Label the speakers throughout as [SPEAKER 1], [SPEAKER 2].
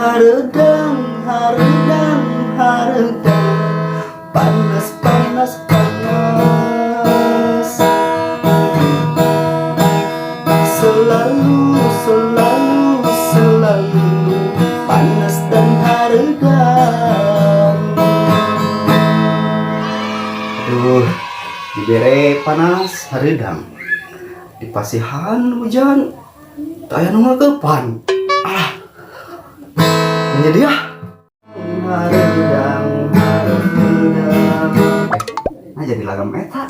[SPEAKER 1] Haredang, haredang, haredang, panas, panas, panas. Selalu, selalu, selalu panas dan haredang. Aduh, dibere panas haredang, di pasihan hujan, taya nunggu kepan. Menjadi ya haredang, haredang. Nah jadi lagam eta.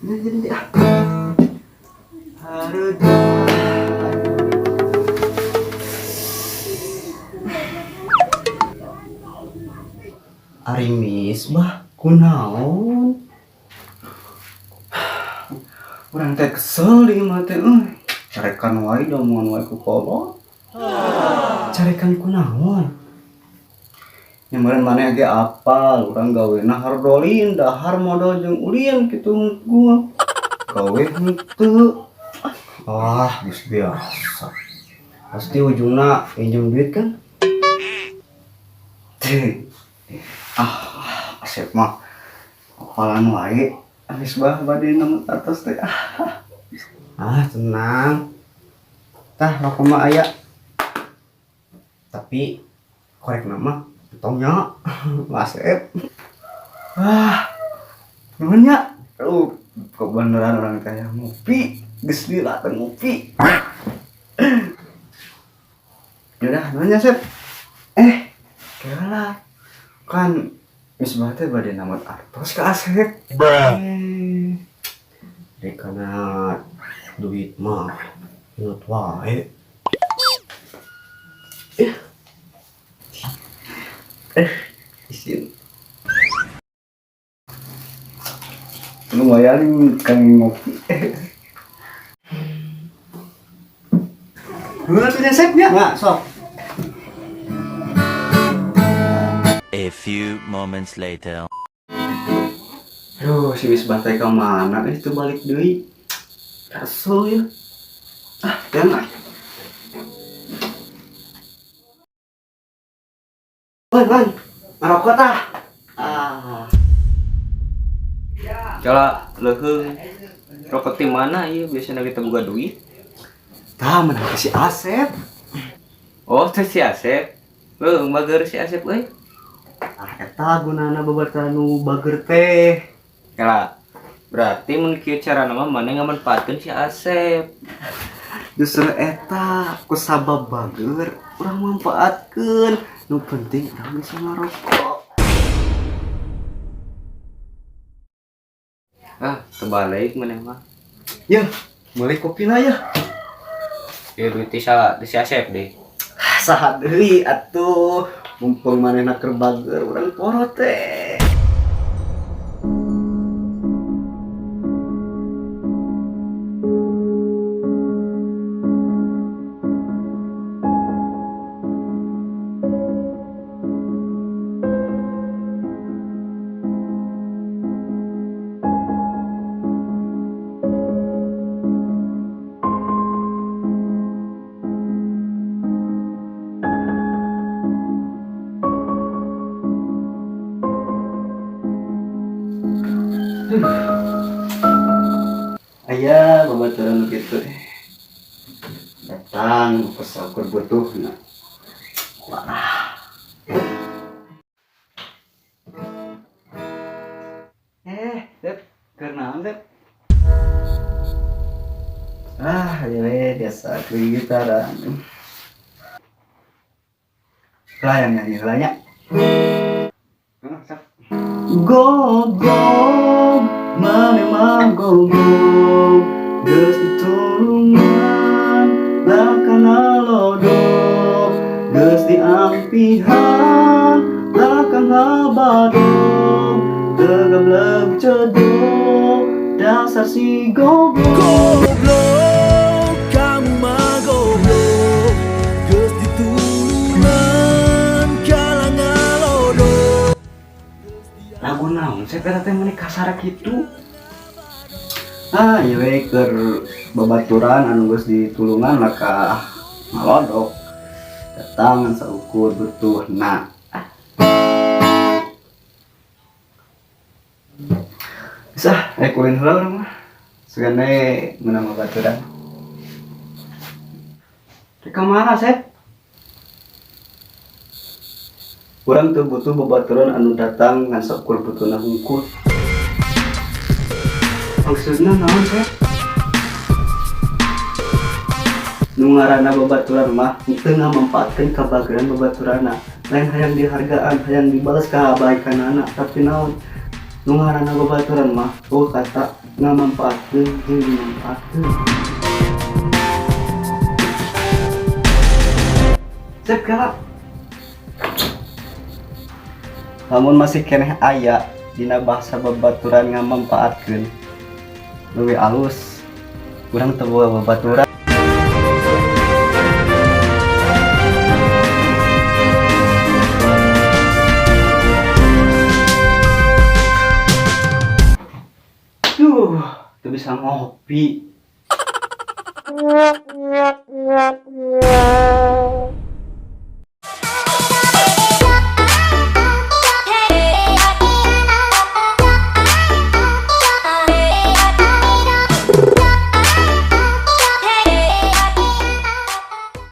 [SPEAKER 1] Jadi ya haredang. Ari misbah kunaon? Urang teh kesel di imah teh euy. Carekan wae da moal wae ku kolot. Carekan kunaon? Nyameureun maneh ge apal, urang gawena hardolin, dahar modal jeung ulin kitu gua. Gawe henteu. Ah, geus biasa. Pasti ujungna pinjem duit kan? Asep mah apalan wae. Habis bah bade nang atas teh. Tenang. Tah rokok mah aya. Tapi korek nama tongnya Asep. Namanya kebenaran orang kaya ngopi, geus lila teh ngopi. Yaudah, namanya Asep. Kira kan misbah teh bade namat artos ka Asep. Dekana duit mah inget wae. Isin lumayan kan ngopi. Gua punya Asepnya nggak sok.
[SPEAKER 2] A few moments later.
[SPEAKER 1] Aduh, si misbah teh ka mana itu balik deui. Kesel ya. Jangan. Wan, ngarokot tah.
[SPEAKER 3] Kala leuheung rokok ti mana ieu biasana kita boga duit?
[SPEAKER 1] Tah menang si Asep.
[SPEAKER 3] Oh, teh si Asep. Leuheung bager si Asep euy.
[SPEAKER 1] Eta gunana babaturan nu bager teh.
[SPEAKER 3] Kala berarti mun kieu carana mah maneh ngamanfaatkeun si Asep.
[SPEAKER 1] Justru eta kusabab bager urang manfaatkeun. Nu penting urang bisa ngarokok.
[SPEAKER 3] Terbalik maneh mah.
[SPEAKER 1] Ya, mulai kopina ya.
[SPEAKER 3] Ieu duit si Asep deh.
[SPEAKER 1] Saha deui atuh, mumpung manehna keur bager urang poro teh. Aya babaturan nu kitu datang pas aku butuhna. Wah. Dep, keur naon, Dep? Ya biasa kuy gitaran. Lah yang nyanyi lahnya. Gogog, mane mah gogog, geus ditulungan, lakana lodok, geus diampihan, lakana badog, tegableg cedok, dasar si gogog.
[SPEAKER 4] Goblok, kamu mah goblok, geus ditulungan, kalangan lodok.
[SPEAKER 1] Lagu naon saya kira teh meuni kasar kitu. Ieu we keur babaturan anu geus ditulungan laka ngalodok. datang seukur butuh nah bisa ekuin heula urang mah segane meunang babaturan Reka mana Sep? Urang teu butuh babaturan anu datang ngan seukur butuhna hungkul. Maksudna naon Sep? Nu ngaranna babaturan mah teu ngamanfaatkeun kabageran babaturanna, lain hayang dihargaan, hayang dibales kabaikanana, tapi naon? Nu ngaranna babaturan mah kata ngamanfaatkeun jeung dimanfaatkeun. Sep galak. Namun masih keneh aya dina bahasa babaturan ngamanfaatkeun. Leuwih alus. Urang teu boga babaturan. Teu bisa ngopi.